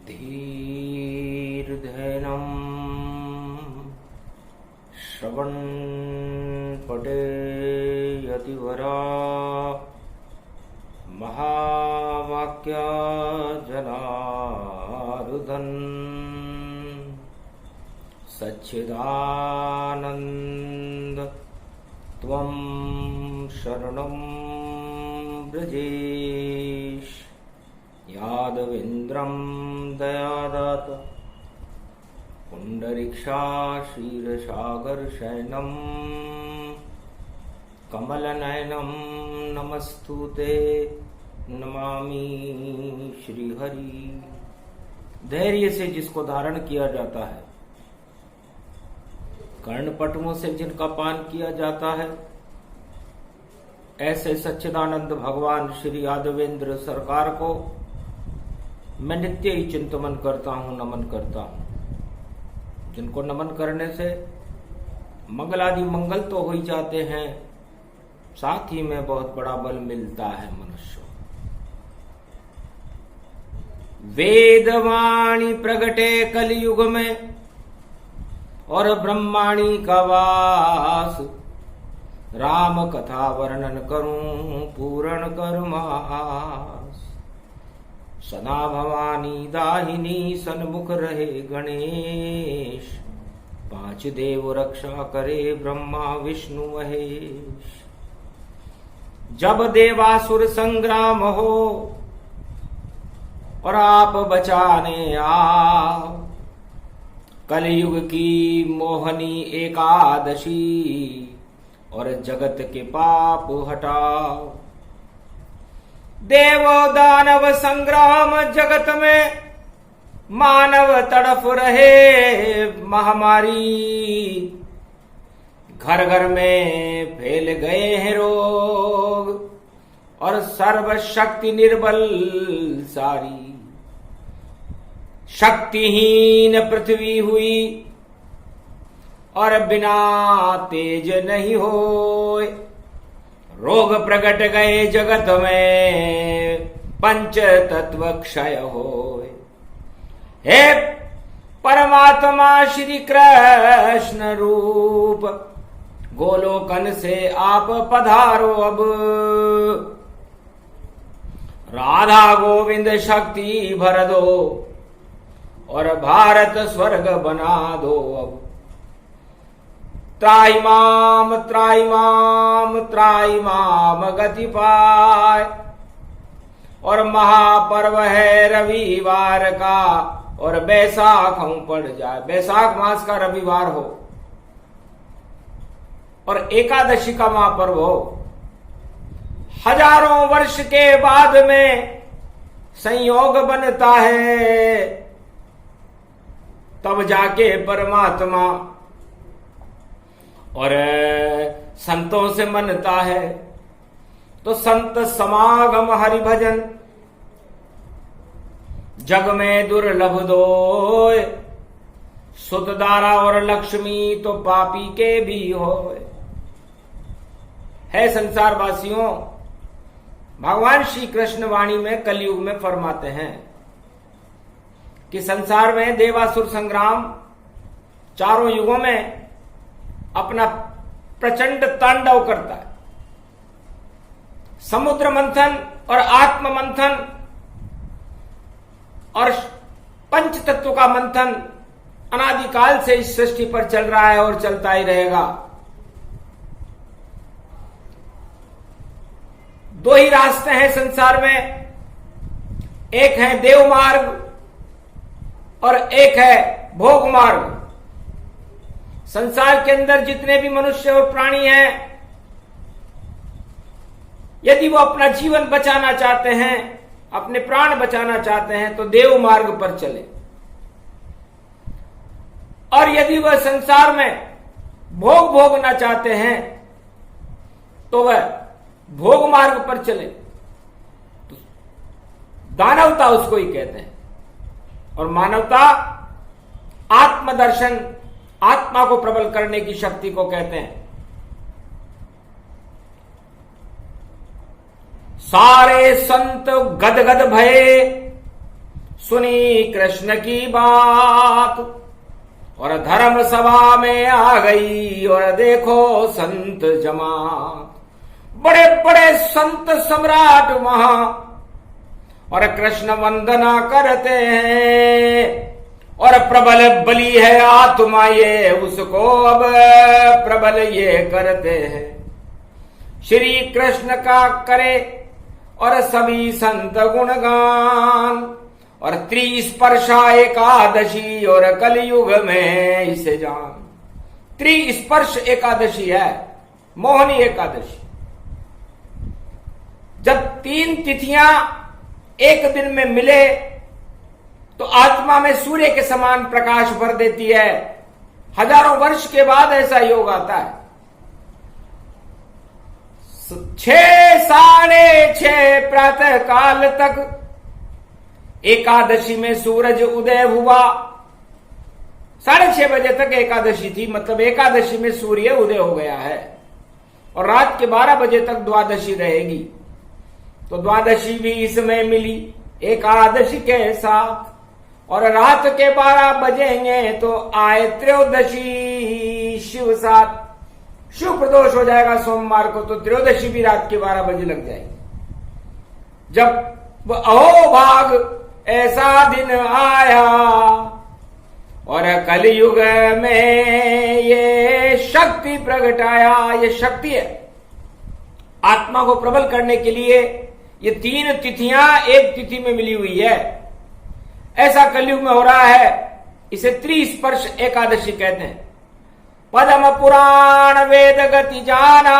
धीर्धैनम् श्रवणपटे यतिवरा महावाक्या जनार्दन सच्चिदानंद त्वं शरणं ब्रजेश यादवेन्द्रं दयादात पुण्डरीक्षाशीर्षागरशयनं कमलनयनं नमस्तुते नमामि श्रीहरि। धैर्य से जिसको धारण किया जाता है, कर्णपटुओं से जिनका पान किया जाता है, ऐसे सच्चिदानंद भगवान श्री यादवेंद्र सरकार को मैं नित्य ही चिंतन करता हूं, नमन करता हूं। जिनको नमन करने से मंगल आदि मंगल तो हो ही जाते हैं, साथ ही में बहुत बड़ा बल मिलता है मनुष्य। वेदवाणी प्रगटे कलयुग में और ब्रह्माणी का वास, राम कथा वर्णन करूं पूर्ण कर्मास। सदा भवानी दाहिनी सन्मुख रहे गणेश, पांच देव रक्षा करे ब्रह्मा विष्णु महेश। जब देवासुर संग्राम हो और आप बचाने आओ, कलयुग की मोहनी एकादशी और जगत के पाप हटाओ। देवो दानव संग्राम जगत में मानव तड़फ रहे महामारी। घर घर में फैल गए हैं रोग और सर्वशक्ति निर्बल सारी। शक्तिहीन पृथ्वी हुई और बिना तेज नहीं होए। रोग प्रकट गए जगत में, पंच तत्व क्षय होए। हे परमात्मा श्री कृष्ण रूप, गोलोकन से आप पधारो अब। राधा गोविंद शक्ति भर दो और भारत स्वर्ग बना दो अब। त्राहिमाम त्राहिमाम त्राहिमाम गति पाए। और महापर्व है रविवार का और बैसाख पड़ जाए, बैसाख मास का रविवार हो और एकादशी का महापर्व हो। हजारों वर्ष के बाद में संयोग बनता है, तब जाके परमात्मा और संतों से मनता है। तो संत समागम हरि भजन जग में दुर्लभ दोय। सुतदारा और लक्ष्मी तो पापी के भी होय। है संसार वासियों, भगवान श्री कृष्ण वाणी में कलयुग में फरमाते हैं कि संसार में देवासुर संग्राम चारों युगों में अपना प्रचंड तांडव करता है। समुद्र मंथन और आत्म मंथन और पंच तत्व का मंथन अनादिकाल से इस सृष्टि पर चल रहा है और चलता ही रहेगा। दो ही रास्ते हैं संसार में, एक है देव मार्ग और एक है भोग मार्ग। संसार के अंदर जितने भी मनुष्य और प्राणी हैं, यदि वो अपना जीवन बचाना चाहते हैं, अपने प्राण बचाना चाहते हैं, तो देव मार्ग पर चले। और यदि वह संसार में भोग भोगना चाहते हैं तो वह भोग मार्ग पर चले। तो दानवता उसको ही कहते हैं। और मानवता आत्मदर्शन, आत्मा को प्रबल करने की शक्ति को कहते हैं। सारे संत गदगद भये सुनी कृष्ण की बात और धर्म सभा में आ गई और देखो संत जमात। बड़े बड़े संत सम्राट वहां और कृष्ण वंदना करते हैं और प्रबल बली है आत्मा ये उसको अब प्रबल ये करते हैं। श्री कृष्ण का करे और सभी संत गुणगान और त्रिस्पर्शा एकादशी और कलयुग में इसे जान। त्रिस्पर्श एकादशी है, मोहनी एकादशी। जब 3 तिथियां एक दिन में मिले तो आत्मा में सूर्य के समान प्रकाश भर देती है। हजारों वर्ष के बाद ऐसा योग आता है। 6 साढ़े 6 प्रातः काल तक एकादशी में सूरज उदय हुआ। 6:30 बजे तक एकादशी थी, मतलब एकादशी में सूर्य उदय हो गया है और रात के 12 बजे तक द्वादशी रहेगी। तो द्वादशी भी इसमें मिली एकादशी के साथ और रात के 12 बजेंगे तो आए त्रयोदशी शिव साथ। शिव प्रदोष हो जाएगा सोमवार को, तो त्रयोदशी भी रात के 12 बजे लग जाएगी। जब अहो भाग ऐसा दिन आया और कलयुग में ये शक्ति प्रगटाया। ये शक्ति है आत्मा को प्रबल करने के लिए। ये 3 तिथियां एक तिथि में मिली हुई है। ऐसा कलयुग में हो रहा है। इसे त्रिस्पर्श एकादशी कहते हैं। पद्म पुराण वेद गति जाना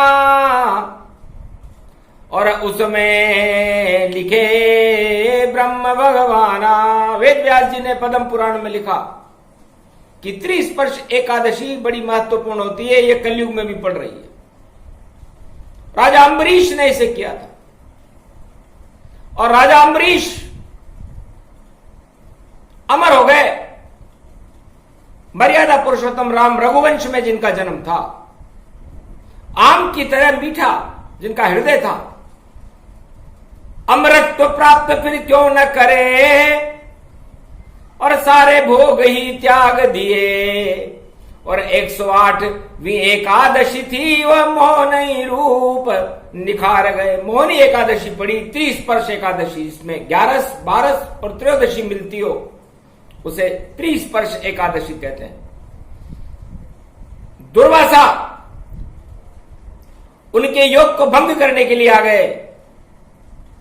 और उसमें लिखे ब्रह्म भगवाना। वेद व्यास जी ने पद्म पुराण में लिखा कि त्रिस्पर्श एकादशी बड़ी महत्वपूर्ण होती है। ये कलयुग में भी पड़ रही है। राजा अम्बरीश ने इसे किया था और राजा अम्बरीश अमर हो गए। मर्यादा पुरुषोत्तम राम रघुवंश में जिनका जन्म था, आम की तरह मीठा जिनका हृदय था, अमृत प्राप्त फिर क्यों न करे और सारे भोग ही त्याग दिए। और 108वीं एकादशी थी वह मोहनी रूप निखार गए। मोहनी एकादशी पड़ी, त्रिस्पर्श एकादशी। इसमें 11, 12 और त्रयोदशी मिलती हो उसे त्रिस्पर्श एकादशी कहते हैं। दुर्वासा उनके योग को भंग करने के लिए आ गए।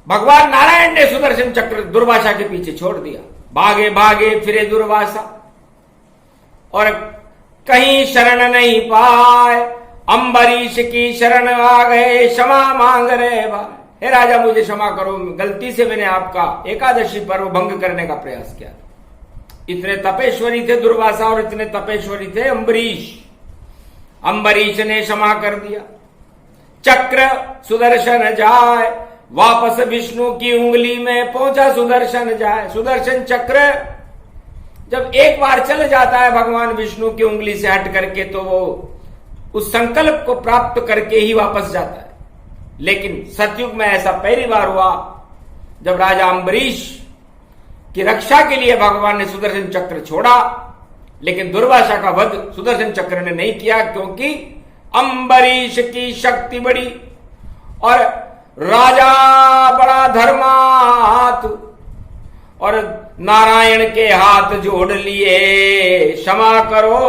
भगवान नारायण ने सुदर्शन चक्र दुर्वासा के पीछे छोड़ दिया। भागे भागे फिरे दुर्वासा और कहीं शरण नहीं पाए। अम्बरीश की शरण आ गए, क्षमा मांग रहे भाई। हे राजा मुझे क्षमा करो, गलती से मैंने आपका एकादशी पर्व भंग करने का प्रयास किया। इतने तपेश्वरी थे दुर्वासा और इतने तपेश्वरी थे अम्बरीश। अम्बरीश ने क्षमा कर दिया। चक्र सुदर्शन जाए, वापस विष्णु की उंगली में पहुंचा सुदर्शन जाए। सुदर्शन चक्र जब एक बार चल जाता है भगवान विष्णु की उंगली से हट करके, तो वो उस संकल्प को प्राप्त करके ही वापस जाता है। लेकिन सतयुग में ऐसा पहली बार हुआ जब राजा अम्बरीश की रक्षा के लिए भगवान ने सुदर्शन चक्र छोड़ा, लेकिन दुर्वासा का वध सुदर्शन चक्र ने नहीं किया, क्योंकि अम्बरीश की शक्ति बड़ी और राजा बड़ा धर्मात और नारायण के हाथ जोड़ लिए। क्षमा करो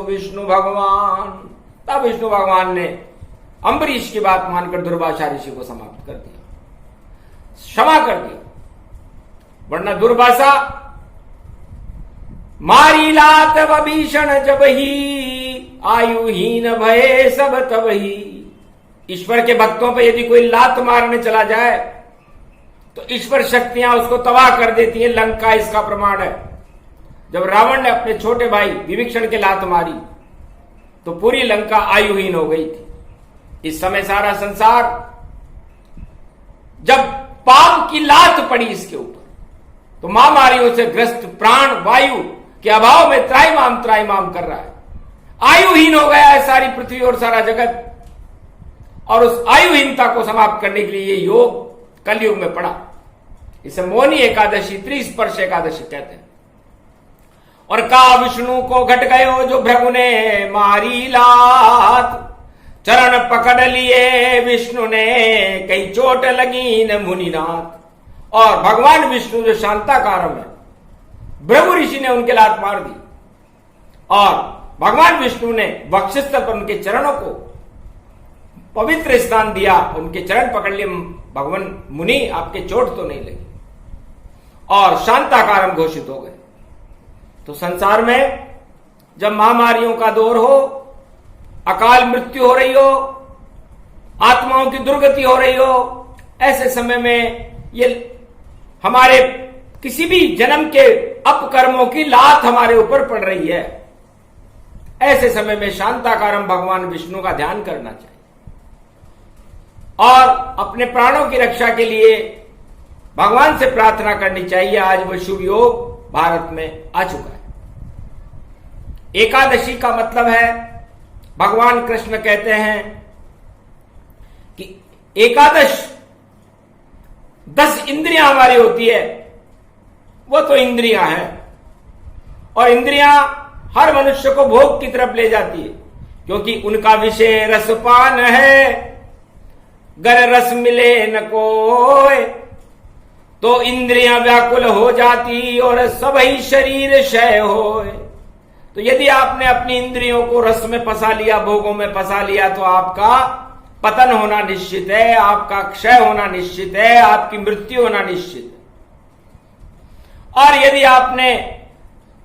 विष्णु भगवान। तब विष्णु भगवान ने अम्बरीश की बात मानकर दुर्वासा ऋषि को समाप्त कर दिया, क्षमा कर दिया। वरना दुर्वासा मारी लात भीषण जब ही आयुहीन भये सब तब ही। ईश्वर के भक्तों पर यदि कोई लात मारने चला जाए तो ईश्वर शक्तियां उसको तबाह कर देती है। लंका इसका प्रमाण है। जब रावण ने अपने छोटे भाई विभीषण के लात मारी तो पूरी लंका आयुहीन हो गई थी। इस समय सारा संसार, जब पाप की लात पड़ी इसके ऊपर, तो महामारियों से ग्रस्त प्राण वायु के अभाव में त्राइमाम कर रहा है। आयुहीन हो गया है सारी पृथ्वी और सारा जगत। और उस आयुहीनता को समाप्त करने के लिए ये योग कलयुग में पड़ा। इसे मोहनी एकादशी, त्रिस्पर्श एकादशी कहते हैं। और का विष्णु को घट गयो जो भृगु ने मारी लात, चरण पकड़ लिए विष्णु ने कई चोट लगी न मुनिनाथ। और भगवान विष्णु जो शांताकारम है, भृगु ऋषि ने उनके लात मार दी और भगवान विष्णु ने वक्षस्थल पर उनके चरणों को पवित्र स्थान दिया, उनके चरण पकड़ लिए। भगवान मुनि आपके चोट तो नहीं लगी और शांताकारम घोषित हो गए। तो संसार में जब महामारियों का दौर हो, अकाल मृत्यु हो रही हो, आत्माओं की दुर्गति हो रही हो, ऐसे समय में ये हमारे किसी भी जन्म के अपकर्मों की लात हमारे ऊपर पड़ रही है, ऐसे समय में शांताकारम भगवान विष्णु का ध्यान करना चाहिए और अपने प्राणों की रक्षा के लिए भगवान से प्रार्थना करनी चाहिए। आज वो शुभ योग भारत में आ चुका है। एकादशी का मतलब है, भगवान कृष्ण कहते हैं कि एकादश 10 इंद्रियां हमारी होती है, वो तो इंद्रियां हैं और इंद्रियां हर मनुष्य को भोग की तरफ ले जाती है, क्योंकि उनका विषय रसपान है। गर रस मिले न कोय तो इंद्रियां व्याकुल हो जाती और सब ही शरीर क्षय होए। तो यदि आपने अपनी इंद्रियों को रस में फंसा लिया, भोगों में फंसा लिया, तो आपका पतन होना निश्चित है, आपका क्षय होना निश्चित है, आपकी मृत्यु होना निश्चित है। और यदि आपने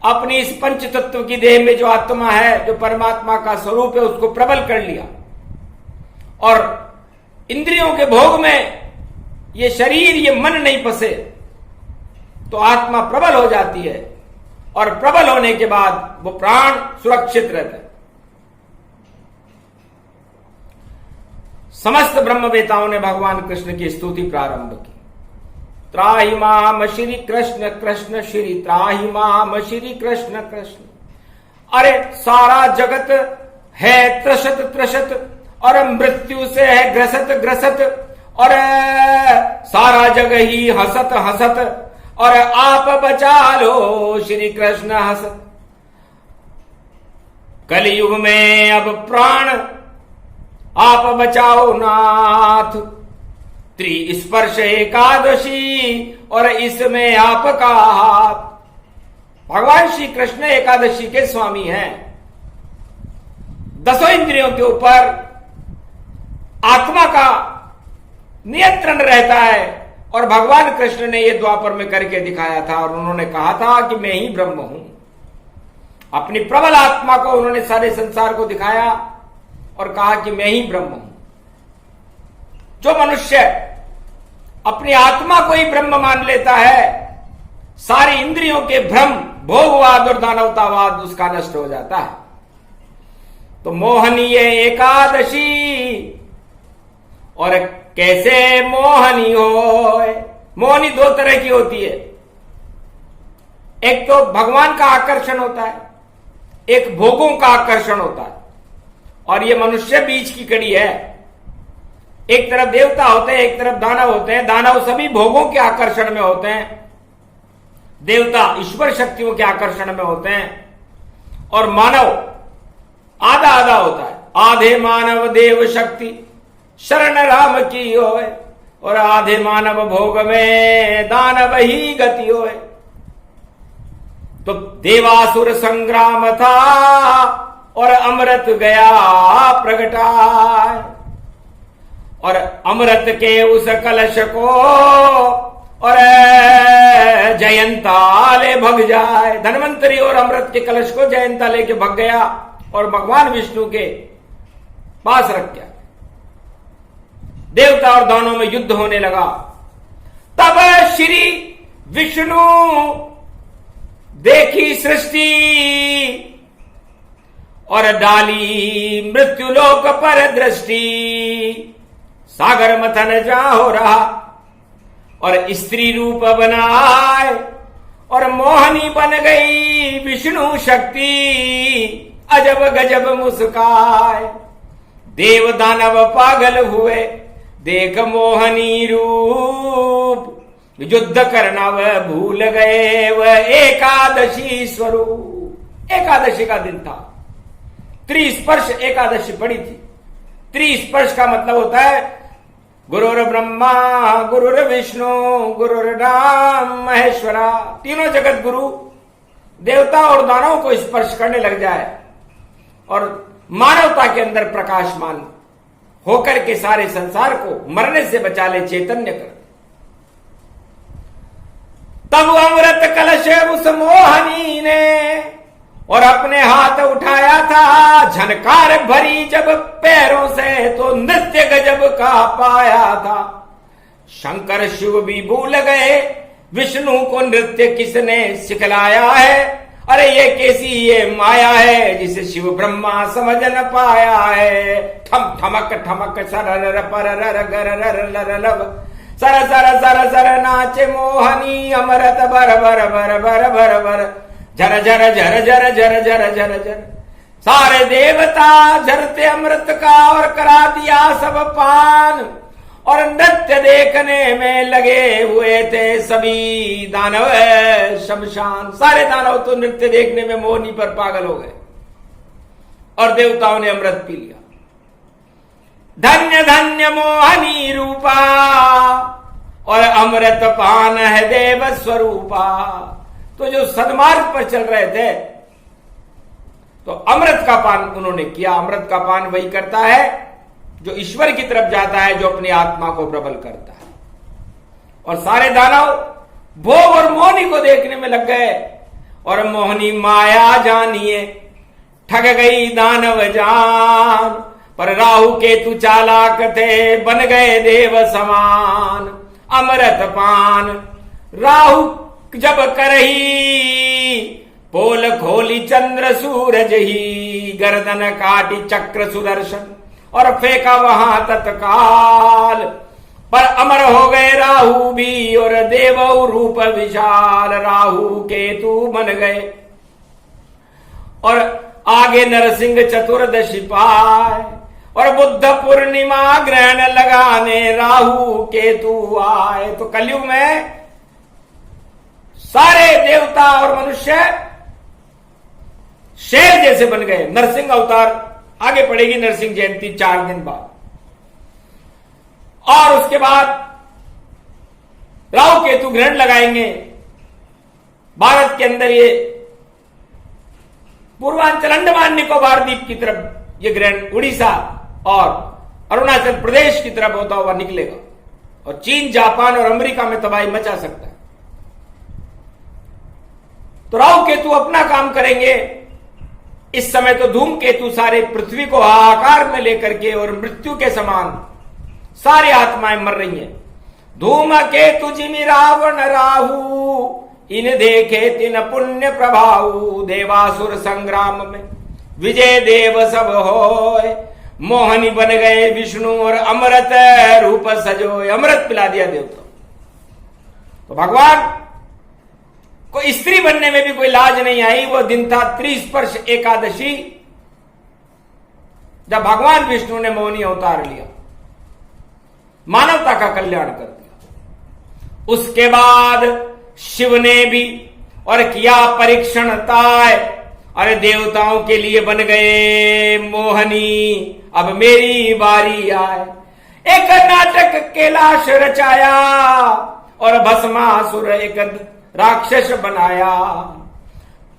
अपनी इस पंच तत्व की देह में जो आत्मा है, जो परमात्मा का स्वरूप है, उसको प्रबल कर लिया और इंद्रियों के भोग में ये शरीर, ये मन नहीं फंसे, तो आत्मा प्रबल हो जाती है और प्रबल होने के बाद वो प्राण सुरक्षित रहता है। समस्त ब्रह्मवेताओं ने भगवान कृष्ण की स्तुति प्रारंभ की। त्राहि माम श्री कृष्ण कृष्ण श्री, त्राहि माम श्री कृष्ण कृष्ण। अरे सारा जगत है त्रसत त्रसत और मृत्यु से है ग्रसत ग्रसत और सारा जग ही हसत हसत और आप बचा लो श्री कृष्ण हसत। कलयुग में अब प्राण आप बचाओ नाथ, त्रिस्पर्श एकादशी और इसमें आपका हाथ। भगवान श्री कृष्ण एकादशी के स्वामी हैं। 10 इंद्रियों के ऊपर आत्मा का नियंत्रण रहता है और भगवान कृष्ण ने यह द्वापर में करके दिखाया था और उन्होंने कहा था कि मैं ही ब्रह्म हूं। अपनी प्रबल आत्मा को उन्होंने सारे संसार को दिखाया और कहा कि मैं ही ब्रह्म हूं। जो मनुष्य अपनी आत्मा को ही ब्रह्म मान लेता है, सारी इंद्रियों के भ्रम, भोगवाद और दानवतावाद उसका नष्ट हो जाता है। तो मोहनीय एकादशी। और कैसे मोहनी हो? मोहनी 2 तरह की होती है। एक तो भगवान का आकर्षण होता है, एक भोगों का आकर्षण होता है, और ये मनुष्य बीच की कड़ी है। एक तरफ देवता होते हैं, एक तरफ दानव होते हैं। दानव सभी भोगों के आकर्षण में होते हैं, देवता ईश्वर शक्तियों के आकर्षण में होते हैं, और मानव आधा आधा होता है। आधे मानव देव शक्ति शरण राम की होए और आधे मानव भोग में दानव ही गति होए। तो देवासुर संग्राम था और अमृत गया प्रगटाए, और अमृत के उस कलश को और जयंता ले भग जाए। धन्वंतरी और अमृत के कलश को जयंता लेके भग गया और भगवान विष्णु के पास रख गया। देवता और दानों में युद्ध होने लगा। तब श्री विष्णु देखी सृष्टि और डाली मृत्युलोक पर दृष्टि। सागर मथन जहां हो रहा और स्त्री रूप बनाए और मोहनी बन गई विष्णु शक्ति। अजब गजब मुस्काए, देव दानव पागल हुए देख मोहनी रूप। युद्ध करना वह भूल गए, वह एकादशी स्वरूप। एकादशी का दिन था, त्रिस्पर्श एकादशी पड़ी थी। त्रिस्पर्श का मतलब होता है गुरुर ब्रह्मा गुरुर विष्णु गुरुर राम महेश्वरा। तीनों जगत गुरु देवता और दानवों को स्पर्श करने लग जाए और मानवता के अंदर प्रकाशमान होकर के सारे संसार को मरने से बचा ले, चैतन्य कर। तब अमृत कलश उस मोहनी ने और अपने हाथ उठाया था, झनकार भरी जब पैरों से तो नृत्य गजब का पाया था। शंकर शिव भी भूल गए, विष्णु को नृत्य किसने सिखलाया है। अरे ये कैसी ये माया है जिसे शिव ब्रह्मा समझ न पाया है। ठम ठमक ठमक सरर परर गरर लरलव सर सर सर सर नाचे मोहनी अमृत बर बर बर बर बर बर झर झर झर झर झर झर झर झर। सारे देवता झरते अमृत का और करा दिया सब पान और नृत्य देखने में लगे हुए थे सभी दानव शमशान। सारे दानव तो नृत्य देखने में मोहनी पर पागल हो गए और देवताओं ने अमृत पी लिया। धन्य धन्य मोहनी रूपा और अमृत पान है देव स्वरूपा। तो जो सन्मार्ग पर चल रहे थे तो अमृत का पान उन्होंने किया। अमृत का पान वही करता है जो ईश्वर की तरफ जाता है, जो अपनी आत्मा को प्रबल करता है। और सारे दानव भोग और मोहनी को देखने में लग गए और मोहनी माया जानिए ठग गई दानव जान। पर राहु केतु चालाक थे, बन गए देव समान। अमृत पान राहु जब करही, पोल खोली चंद्र सूरज ही। गर्दन काटी चक्र सुदर्शन और फेंका वहां तत्काल। पर अमर हो गए राहु भी और देव रूप विशाल। राहु केतु बन गए और आगे नरसिंह चतुर्दशी पाए और बुद्ध पूर्णिमा ग्रहण लगाने राहु केतु आए। तो कलयुग में सारे देवता और मनुष्य शेर जैसे बन गए। नरसिंह अवतार आगे पड़ेगी, नरसिंह जयंती 4 दिन बाद। और उसके बाद राहु केतु ग्रहण लगाएंगे। भारत के अंदर ये पूर्वांचल अंडमान निकोबार द्वीप की तरफ ये ग्रहण उड़ीसा और अरुणाचल प्रदेश की तरफ होता हुआ निकलेगा और चीन, जापान और अमेरिका में तबाही मचा सकता है। तो राहु केतु अपना काम करेंगे। इस समय तो धूमकेतु सारे पृथ्वी को हाहाकार में लेकर के और मृत्यु के समान सारी आत्माएं मर रही हैं। धूमकेतु जिमि रावण राहु, इन देखे तिन पुण्य प्रभाऊ। देवासुर संग्राम में विजय देव सब होय। मोहनी बन गए विष्णु और अमृत रूप सजोय। अमृत पिला दिया देवता। तो भगवान को स्त्री बनने में भी कोई लाज नहीं आई। वो दिन था त्रिस्पर्श एकादशी, जब भगवान विष्णु ने मोहनी अवतार लिया, मानवता का कल्याण कर दिया। उसके बाद शिव ने भी और किया परीक्षण ताय। अरे देवताओं के लिए बन गए मोहनी, अब मेरी बारी आए। एक नाटक कैलाश रचाया और भस्मासुर एक राक्षस बनाया।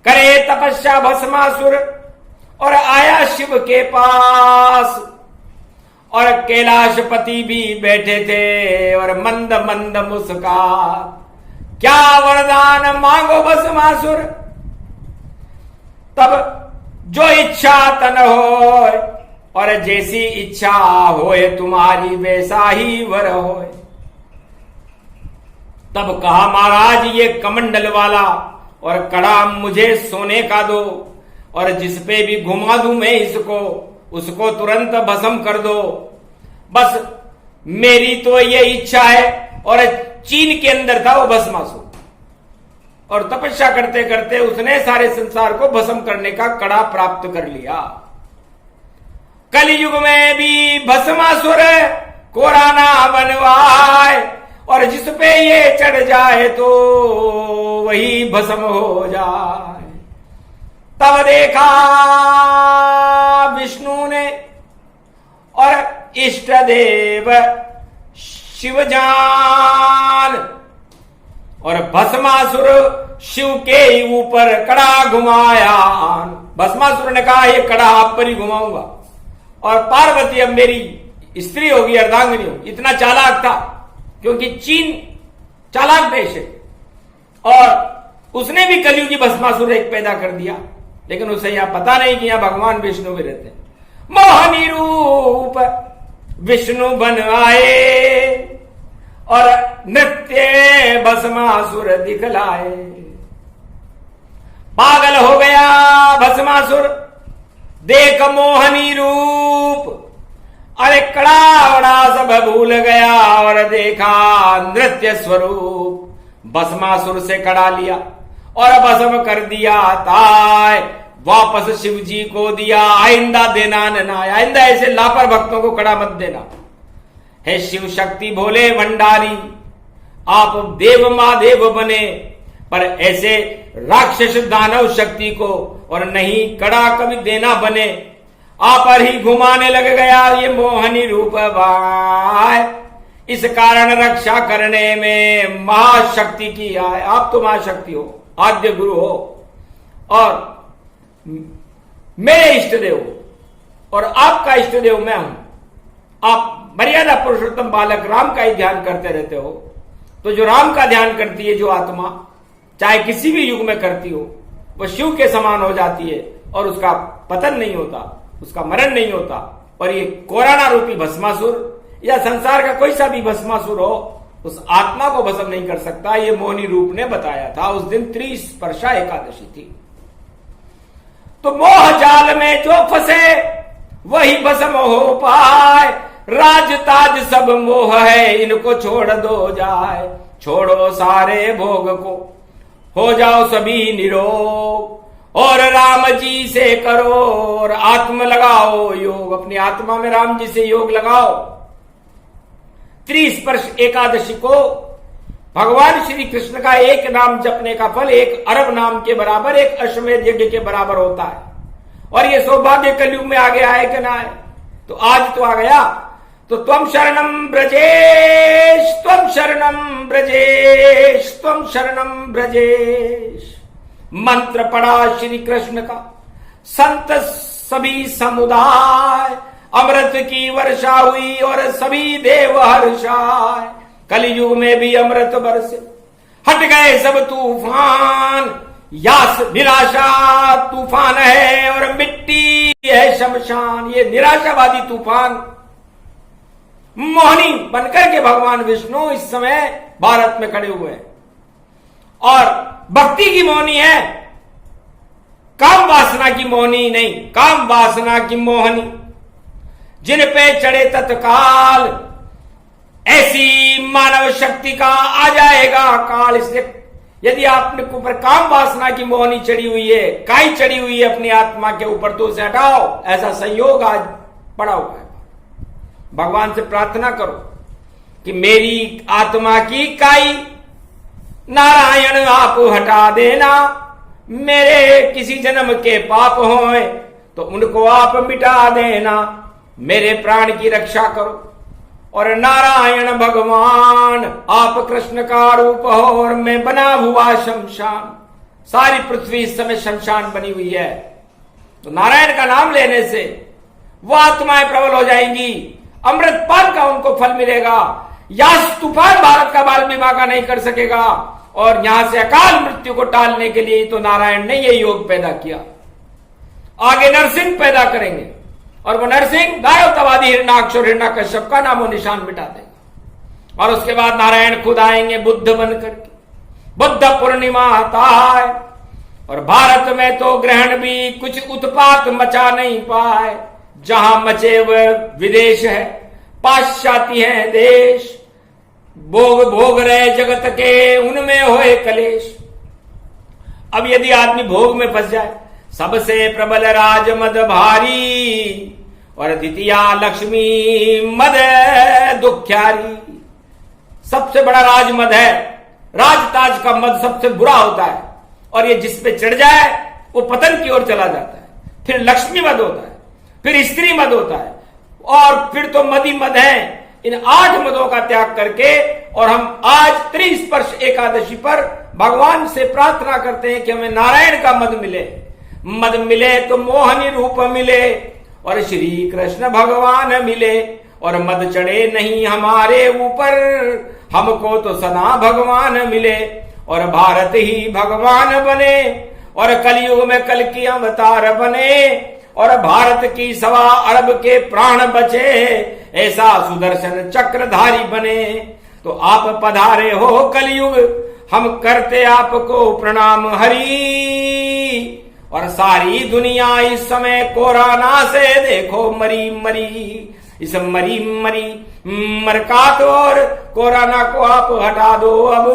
करे तपस्या भस्मासुर और आया शिव के पास। और कैलाशपति भी बैठे थे और मंद मंद मुस्कान। क्या वरदान मांगो भस्मासुर, तब जो इच्छा तन होय। और जैसी इच्छा होए तुम्हारी वैसा ही वर होए। तब कहा महाराज ये कमंडल वाला और कड़ा मुझे सोने का दो, और जिस पे भी घुमा दूं मैं इसको उसको तुरंत भस्म कर दो। बस मेरी तो ये इच्छा है। और चीन के अंदर था वो भस्मासुर और तपस्या करते करते उसने सारे संसार को भस्म करने का कड़ा प्राप्त कर लिया। कलयुग में भी भस्मासुर कोराना बनवाए और जिस पे ये चढ़ जाए तो वही भस्म हो जाए। तब देखा विष्णु ने और इष्ट देव शिवजान और भस्मासुर शिव के ऊपर कड़ा घुमाया। भस्मासुर ने कहा ये कड़ा आप पर ही घुमाऊंगा और पार्वती अब मेरी स्त्री होगी, अर्धांगिनी होगी। इतना चालाक था क्योंकि चीन चालाक देश है और उसने भी कलयुगी भस्मासुर एक पैदा कर दिया, लेकिन उसे यहां पता नहीं कि यहां भगवान विष्णु भी रहते हैं। मोहनी रूप विष्णु बन आए और नृत्य भस्मासुर दिखलाए। पागल हो गया भस्मासुर देख मोहनी रूप, अरे कड़ा वड़ा सब भूल गया और देखा नृत्य स्वरूप। भस्मासुर से कड़ा लिया और भस्म कर दिया ताय, वापस शिव जी को दिया। आइंदा देना ना, आइंदा ऐसे लापर भक्तों को कड़ा मत देना। हे शिव शक्ति भोले भंडारी, आप देव महादेव बने, पर ऐसे राक्षस दानव शक्ति को और नहीं कड़ा कभी देना बने। आप पर ही घुमाने लग गया ये मोहनी रूप भाई। इस कारण रक्षा करने में महाशक्ति की आए। आप तो महाशक्ति हो, आद्य गुरु हो और मेरे इष्ट देव हो और आपका इष्ट देव मैं हूं। आप मर्यादा पुरुषोत्तम बालक राम का ही ध्यान करते रहते हो, तो जो राम का ध्यान करती है जो आत्मा, चाहे किसी भी युग में करती हो, वो शिव के समान हो जाती है और उसका पतन नहीं होता, उसका मरण नहीं होता। और ये कोराना रूपी भस्मासुर या संसार का कोई सा भी भस्मासुर हो, उस आत्मा को भस्म नहीं कर सकता। ये मोहनी रूप ने बताया था। उस दिन त्रिस्पर्शा एकादशी थी। तो मोह जाल में जो फंसे वही भस्म हो पाए। राज ताज सब मोह है, इनको छोड़ दो जाए। छोड़ो सारे भोग को, हो जाओ सभी निरोग और राम जी से करो और आत्म लगाओ योग। अपनी आत्मा में राम जी से योग लगाओ। त्रिस्पर्श एकादशी को भगवान श्री कृष्ण का एक नाम जपने का फल 1 अरब नाम के बराबर, 1 अश्वमेध यज्ञ के बराबर होता है। और ये सौभाग्य कलयुग में आगे आए कि ना आए, तो आज तो आ गया। तो त्वम शरणम ब्रजेश, त्वम शरणम ब्रजेश, त्वम शरणम ब्रजेश। मंत्र पड़ा श्री कृष्ण का, संत सभी समुदाय, अमृत की वर्षा हुई और सभी देव हर्षाए। कलयुग में भी अमृत बरसे, हट गए सब तूफान। यास निराशा तूफान है और मिट्टी है शमशान। ये निराशावादी तूफान मोहनी बनकर के भगवान विष्णु इस समय भारत में खड़े हुए हैं और भक्ति की मोहनी है, काम वासना की मोहनी नहीं, काम वासना की मोहनी। जिन पे चढ़े तत्काल ऐसी मानव शक्ति का आ जाएगा काल। इसलिए यदि आपने ऊपर काम वासना की मोहनी चढ़ी हुई है, काई चढ़ी हुई है अपनी आत्मा के ऊपर, तो उसे हटाओ। ऐसा संयोग आज पड़ा हुआ है। भगवान से प्रार्थना करो कि मेरी आत्मा की काई नारायण आप हटा देना। मेरे किसी जन्म के पाप हों तो उनको आप मिटा देना। मेरे प्राण की रक्षा करो। और नारायण भगवान आप कृष्ण का रूप हो और मैं बना हुआ शमशान। सारी पृथ्वी इस समय शमशान बनी हुई है। तो नारायण का नाम लेने से वो आत्माएं प्रबल हो जाएंगी, अमृत पान का उनको फल मिलेगा। यास तूफान भारत का बाल विवाह का नहीं कर सकेगा। और यहां से अकाल मृत्यु को टालने के लिए तो नारायण ने ये योग पैदा किया। आगे नरसिंह पैदा करेंगे और वो नरसिंह गायवतवादी हिरणाक्ष और हिरण्यकश्यप का नामो निशान मिटा देगा। और उसके बाद नारायण खुद आएंगे बुद्ध बनकर के। बुद्ध पूर्णिमा आता है और भारत में तो ग्रहण भी कुछ उत्पात मचा नहीं पाए। जहां मचे वह विदेश है, पाश्चात्य है देश। भोग भोग रहे जगत के, उनमें होए कलेश। अब यदि आदमी भोग में फंस जाए, सबसे प्रबल राज मद भारी और द्वितीया लक्ष्मी मद दुख्यारी। सबसे बड़ा राज मद है। राजताज का मद सबसे बुरा होता है और ये जिस पे चढ़ जाए वो पतन की ओर चला जाता है। फिर लक्ष्मी मद होता है, फिर स्त्री मद होता है और फिर तो मदी मद है। इन 8 मदों का त्याग करके और हम आज त्रिस्पर्श एकादशी पर भगवान से प्रार्थना करते हैं कि हमें नारायण का मद मिले। मद मिले तो मोहनी रूप मिले और श्री कृष्ण भगवान मिले और मद चढ़े नहीं हमारे ऊपर, हमको तो सदा भगवान मिले और भारत ही भगवान बने और कलयुग में कल की अवतार बने और भारत की 1.25 अरब के प्राण बचे, ऐसा सुदर्शन चक्रधारी बने। तो आप पधारे हो कलयुग, हम करते आपको प्रणाम हरि। और सारी दुनिया इस समय कोरोना से देखो मरी मरी, इस मरी मरी मरकात और कोरोना को आप हटा दो। अब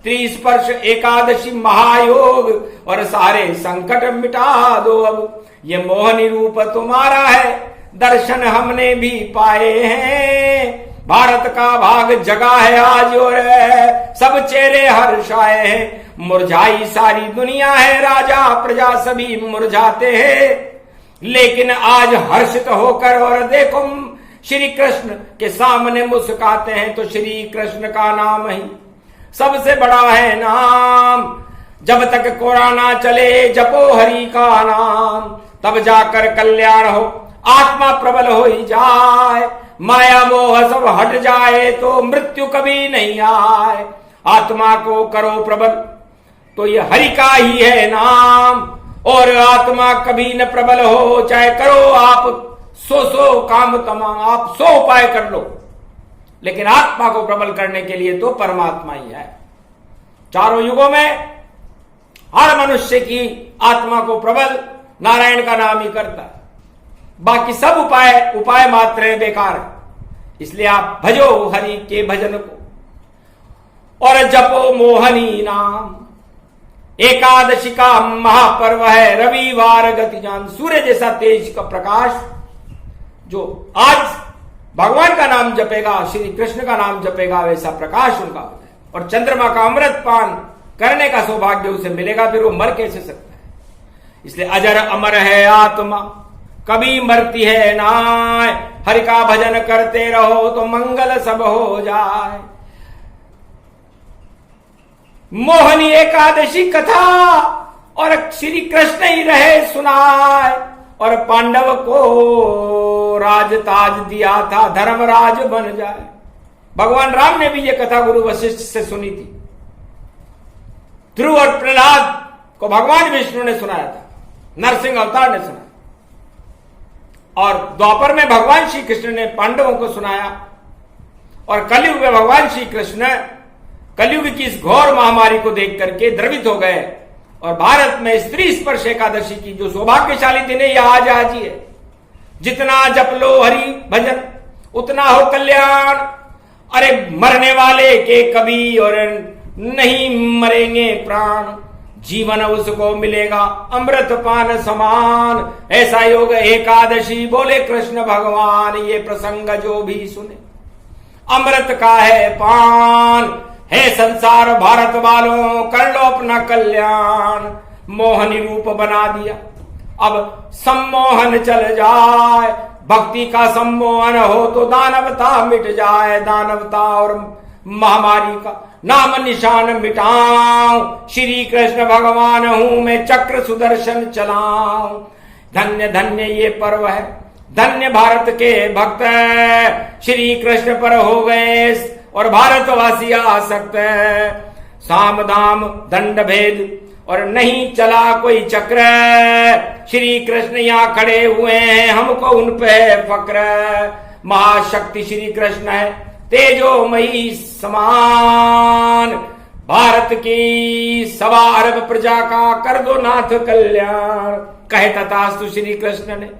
त्रिस्पर्श एकादशी महायोग और सारे संकट मिटा दो। अब ये मोहनी रूप तुम्हारा है, दर्शन हमने भी पाए हैं। भारत का भाग जगा है आज और सब चेहरे हर्षाए हैं। मुरझाई सारी दुनिया है, राजा प्रजा सभी मुरझाते हैं, लेकिन आज हर्षित होकर और देखो श्री कृष्ण के सामने मुस्कुराते हैं। तो श्री कृष्ण का नाम ही सबसे बड़ा है नाम। जब तक कोरोना चले जपो हरि का नाम, तब जाकर कल्याण हो, आत्मा प्रबल हो ही जाए, माया मोह सब हट जाए तो मृत्यु कभी नहीं आए। आत्मा को करो प्रबल तो ये हरि का ही है नाम, और आत्मा कभी न प्रबल हो चाहे करो आप 100 काम तमाम, आप 100 उपाय कर लो, लेकिन आत्मा को प्रबल करने के लिए तो परमात्मा ही है। चारों युगों में हर मनुष्य की आत्मा को प्रबल नारायण का नाम ही करता है, बाकी सब उपाय मात्र है, बेकार है। इसलिए आप भजो हरि के भजन को और जपो मोहनी नाम। एकादशी का महापर्व है, रविवार गति जान, सूर्य जैसा तेज का प्रकाश जो आज भगवान का नाम जपेगा, श्री कृष्ण का नाम जपेगा, वैसा प्रकाश उनका हो जाए और चंद्रमा का अमृत पान करने का सौभाग्य उसे मिलेगा, फिर वो मर कैसे सकता है। इसलिए अजर अमर है आत्मा, कभी मरती है नाय, हरि का भजन करते रहो तो मंगल सब हो जाए। मोहनी एकादशी कथा और श्री कृष्ण ही रहे सुनाए और पांडव को राजताज दिया था, धर्मराज बन जाए। भगवान राम ने भी यह कथा गुरु वशिष्ठ से सुनी थी। ध्रुव और प्रहलाद को भगवान विष्णु ने सुनाया था, नरसिंह अवतार ने सुनाया, और द्वापर में भगवान श्री कृष्ण ने पांडवों को सुनाया, और कलयुग में भगवान श्री कृष्ण कलयुग की इस घोर महामारी को देख करके द्रवित हो गए और भारत में स्त्री स्पर्श एकादशी की जो सौभाग्यशाली दिन है, यह आज ही है। जितना जप लो हरि भजन उतना हो कल्याण। अरे मरने वाले के कभी और नहीं मरेंगे प्राण, जीवन उसको मिलेगा अमृत पान समान। ऐसा योग एकादशी बोले कृष्ण भगवान, ये प्रसंग जो भी सुने अमृत का है पान। हे संसार भारत वालों, कर लो अपना कल्याण। मोहनी रूप बना दिया, अब सम्मोहन चल जाए। भक्ति का सम्मोहन हो तो दानवता मिट जाए, दानवता और महामारी का नाम निशान मिटाऊं। श्री कृष्ण भगवान हूं मैं, चक्र सुदर्शन चलाऊं। धन्य धन्य ये पर्व है, धन्य भारत के भक्त श्री कृष्ण पर हो गए और भारतवासी आसक्त है। साम दाम दंड भेद और नहीं चला कोई चक्र, श्री कृष्ण यहाँ खड़े हुए हैं, हमको उन पे फक्र। महाशक्ति श्री कृष्ण है, तेजोमयी समान। भारत की 1.25 अरब प्रजा का कर दो नाथ कल्याण। कहे तथास्तु श्री कृष्ण ने,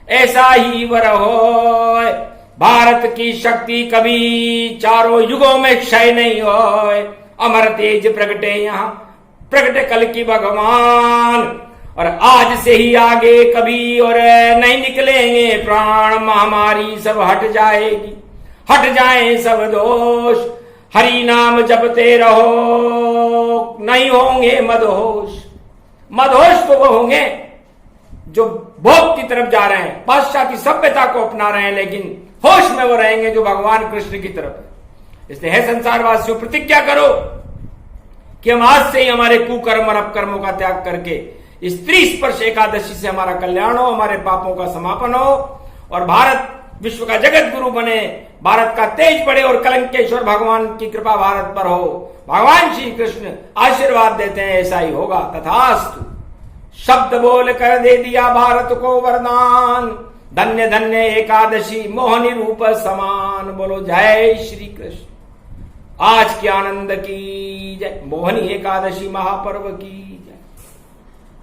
ऐसा ही वर होय। भारत की शक्ति कभी चारों युगों में क्षय नहीं होय। अमर तेज प्रगटे यहाँ, प्रगटे कल की भगवान। और आज से ही आगे कभी और नहीं निकलेंगे प्राण, महामारी सब हट जाएगी। हट जाए सब दोष, हरि नाम जपते रहो, नहीं होंगे मदहोश। मदहोश तो वो होंगे जो भोग की तरफ जा रहे हैं, पाश्चात्य सभ्यता को अपना रहे हैं, लेकिन होश में वो रहेंगे जो भगवान कृष्ण की तरफ है। इसलिए है संसारवासियों, प्रतिज्ञा करो कि हम आज से ही हमारे कुकर्म और अपकर्मों का त्याग करके स्त्री स्पर्श एकादशी से हमारा कल्याण हो, हमारे पापों का समापन हो और भारत विश्व का जगत गुरु बने, भारत का तेज बढ़े और कलंकेश्वर भगवान की कृपा भारत पर हो। भगवान श्री कृष्ण आशीर्वाद देते हैं, ऐसा ही होगा, तथास्तु। शब्द बोल कर दे दिया भारत को वरदान, धन्य धन्य एकादशी मोहनी रूप समान। बोलो जय श्री कृष्ण। आज के आनंद की जय, मोहनी एकादशी महापर्व की जय।